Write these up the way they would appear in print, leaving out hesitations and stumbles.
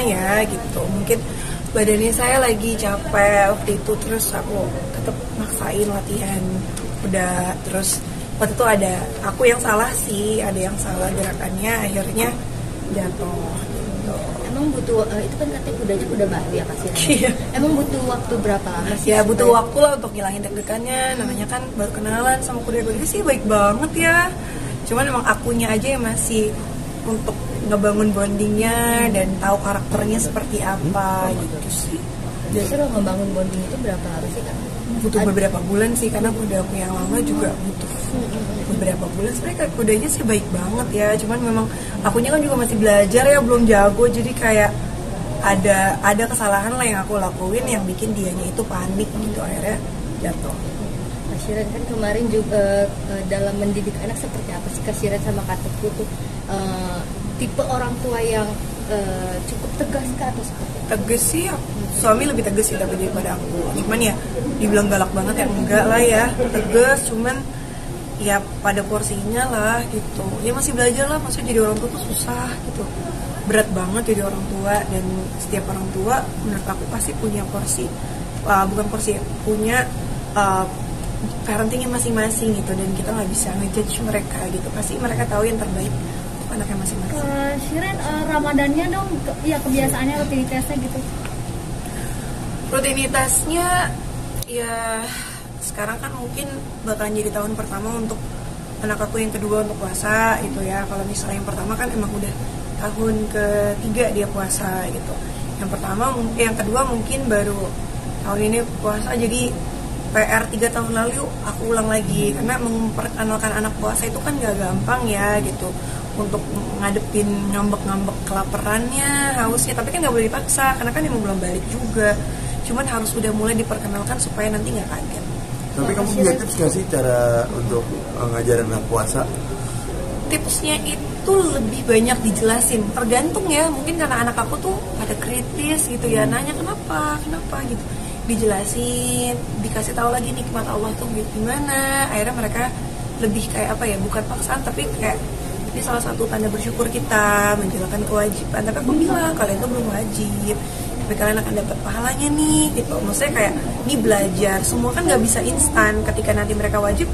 ya gitu. Mungkin badannya saya lagi capek waktu itu, terus aku tetap maksain latihan. Udah, terus waktu itu ada aku yang salah sih, ada yang salah gerakannya, akhirnya jatuh gitu. Emang butuh itu kan katanya kudanya kuda baru ya pasti. Iya. Emang butuh waktu berapa lama sih? Ya butuh waktu lah untuk ngilangin deg-degannya. Namanya kan baru kenalan sama kuda-kuda sih baik banget ya. Cuman emang akunya aja yang masih untuk ngebangun bondingnya dan tahu karakternya seperti apa gitu sih. Biasanya lo ngebangun bonding itu berapa lama sih Kak? Butuh beberapa bulan sih, karena kuda aku yang lama juga butuh beberapa bulan. Sebenarnya kudanya sih baik banget ya, cuman memang akunya kan juga masih belajar ya, belum jago, jadi kayak ada kesalahan lah yang aku lakuin yang bikin dianya itu panik gitu, akhirnya jatuh. Kak Shiren kan kemarin juga dalam mendidik anak seperti apa sih Kak Shiren sama Kak Teguh tuh tipe orang tua yang cukup tegas Kak atau seperti apa? Tegas sih, suami lebih tegas sih tapi daripada aku. Cuman ya dibilang galak banget ya enggak lah ya, tegas, cuman ya pada porsinya lah gitu. Ya masih belajar lah, maksudnya jadi orang tua tuh susah gitu, berat banget jadi orang tua. Dan setiap orang tua menurut aku pasti punya porsi, bukan porsi, punya parentingnya masing-masing gitu. Dan kita nggak bisa ngejudge mereka gitu, pasti mereka tahu yang terbaik untuk anaknya masing-masing. Shiren, Ramadannya dong, ya kebiasaannya, rutinitasnya gitu. Rutinitasnya ya sekarang kan mungkin bakalan jadi tahun pertama untuk anak aku yang kedua untuk puasa gitu ya. Kalau misalnya yang pertama kan emang udah tahun ketiga dia puasa gitu. Yang kedua mungkin baru tahun ini puasa, jadi PR 3 tahun lalu aku ulang lagi, karena memperkenalkan anak puasa itu kan gak gampang ya gitu, untuk ngadepin ngambek-ngambek kelaparannya, hausnya, tapi kan gak boleh dipaksa karena kan emang belum balik juga. Cuman harus udah mulai diperkenalkan supaya nanti nggak kaget. Tapi kamu punya tips nggak sih cara untuk ngajarin anak puasa? Tipsnya itu lebih banyak dijelasin, tergantung ya. Mungkin karena anak aku tuh ada kritis gitu ya, nanya kenapa gitu. Dijelasin, dikasih tahu lagi nikmat Allah tuh gimana. Akhirnya mereka lebih kayak apa ya, bukan paksaan tapi kayak ini salah satu tanda bersyukur kita menjalankan kewajiban. Tapi aku bilang kalian tuh belum wajib, tapi kalian akan dapat pahalanya nih gitu. Maksudnya kayak ini belajar, semua kan nggak bisa instan. Ketika nanti mereka wajib,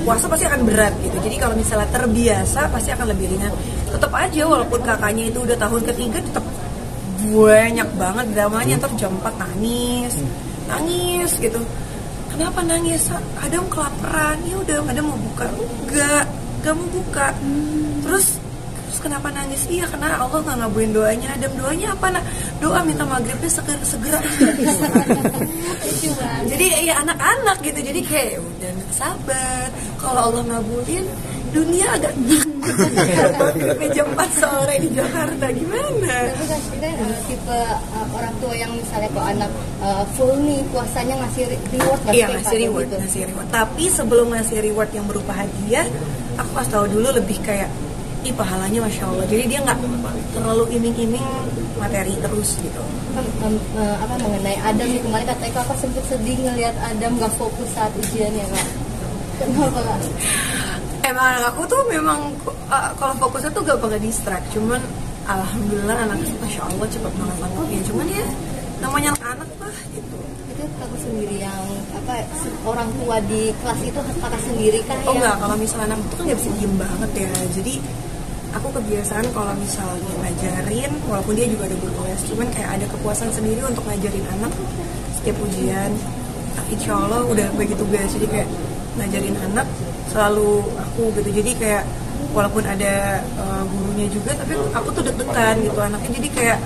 puasa pasti akan berat gitu. Jadi kalau misalnya terbiasa pasti akan lebih ringan. Tetap aja walaupun kakaknya itu udah tahun ketiga, tetap banyak banget dramanya. Terus jam 4 nangis gitu. Kenapa nangis? Adam kelaparan. Ya udah, Adam mau buka. Gak mau buka. Terus kenapa nangis? Iya, karena Allah nggak ngabulin doanya. Adam, doanya apa nak? Doa minta maghribnya segera. Jadi ya anak-anak gitu. Jadi kayak udah sabar. Kalau Allah ngabulin, dunia agak maghribnya jam 4 sore di Jakarta gimana? Tapi kan tipe orang tua yang misalnya kalau anak full nih puasanya ngasih reward. Iya, ngasih reward. Tapi sebelum ngasih reward yang berupa hadiah, aku kasih tahu dulu lebih kayak pahalanya Masya Allah. Jadi dia nggak terlalu iming-iming materi terus gitu. Mengenai Adam nih, kemarin katanya kakak sempat sedih ngelihat Adam nggak fokus saat ujian ya Kak. Kenapa Kak? Emang anak aku tuh memang kalau fokusnya tuh gak bakal distract. Cuman alhamdulillah anaknya Masya Allah cepat banget nangkepnya. Cuman ya namanya anak lah gitu. Itu kakak sendiri yang orang tua di kelas itu kakak sendiri kan? Oh enggak, kalau misalnya anak itu kan nggak bisa diem banget ya. Jadi aku kebiasaan kalau misalnya ngajarin, walaupun dia juga ada guru les, cuman kayak ada kepuasan sendiri untuk ngajarin anak setiap ujian. Insya Allah udah bagi tugas, jadi kayak ngajarin anak selalu aku gitu. Jadi kayak walaupun ada gurunya juga, tapi aku tuh deg-degan gitu anaknya. Jadi kayak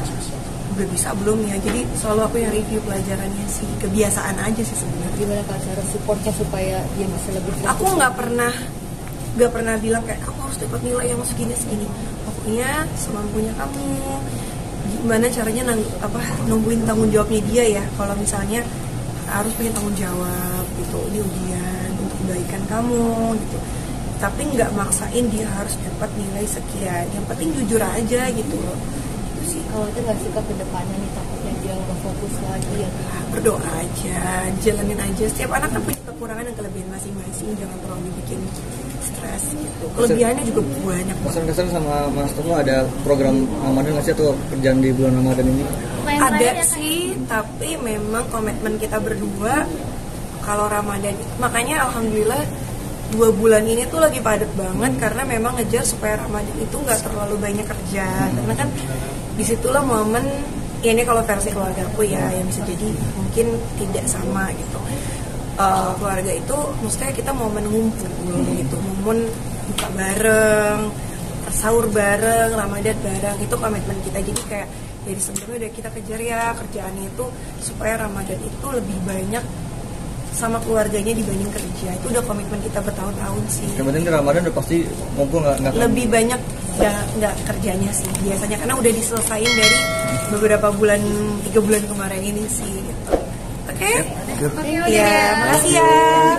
udah bisa belum ya, jadi selalu aku yang review pelajarannya sih. Kebiasaan aja sih sebenarnya. Gimana Kak cara supportnya supaya dia bisa lebih fokus? Aku nggak pernah bilang kayak kamu harus dapat nilai yang segini. Pokoknya semampunya kamu. Gimana caranya nungguin tanggung jawabnya dia ya. Kalau misalnya harus punya tanggung jawab gitu, ini ujian untuk kebaikan kamu gitu. Tapi nggak maksain dia harus dapat nilai sekian. Yang penting jujur aja gitu loh. Itu sih. Kalau itu nggak suka ke depannya nih, takutnya dia nggak fokus lagi ya. Berdoa aja, jalanin aja. Setiap anak kan punya kekurangan dan kelebihan masing-masing. Jangan terlalu bikin stres. stres gitu. Kelebihannya juga banyak. Kesan-kesan sama Mas Toko ada program Ramadan nggak sih atau kerjaan di bulan Ramadan ini? Ada sih, tapi memang komitmen kita berdua kalau Ramadan. Makanya alhamdulillah 2 bulan ini tuh lagi padat banget karena memang ngejar supaya Ramadan itu nggak terlalu banyak kerja. Karena kan disitulah momen, ya ini kalau versi keluarga aku ya, yang bisa jadi mungkin tidak sama gitu. Keluarga itu maksudnya kita momen ngumpul gitu, momen buka bareng, sahur bareng, Ramadan bareng, itu komitmen kita. Jadi kayak dari sebelumnya udah kita kejar ya kerjaannya itu supaya Ramadan itu lebih banyak sama keluarganya dibanding kerja. Itu udah komitmen kita bertahun-tahun sih. Yang penting di Ramadan udah pasti ngumpul nggak? Lebih banyak nggak kerjanya sih biasanya, karena udah diselesain dari beberapa bulan, 3 bulan kemarin ini sih gitu. Oke? Oke, Ya, makasih ya.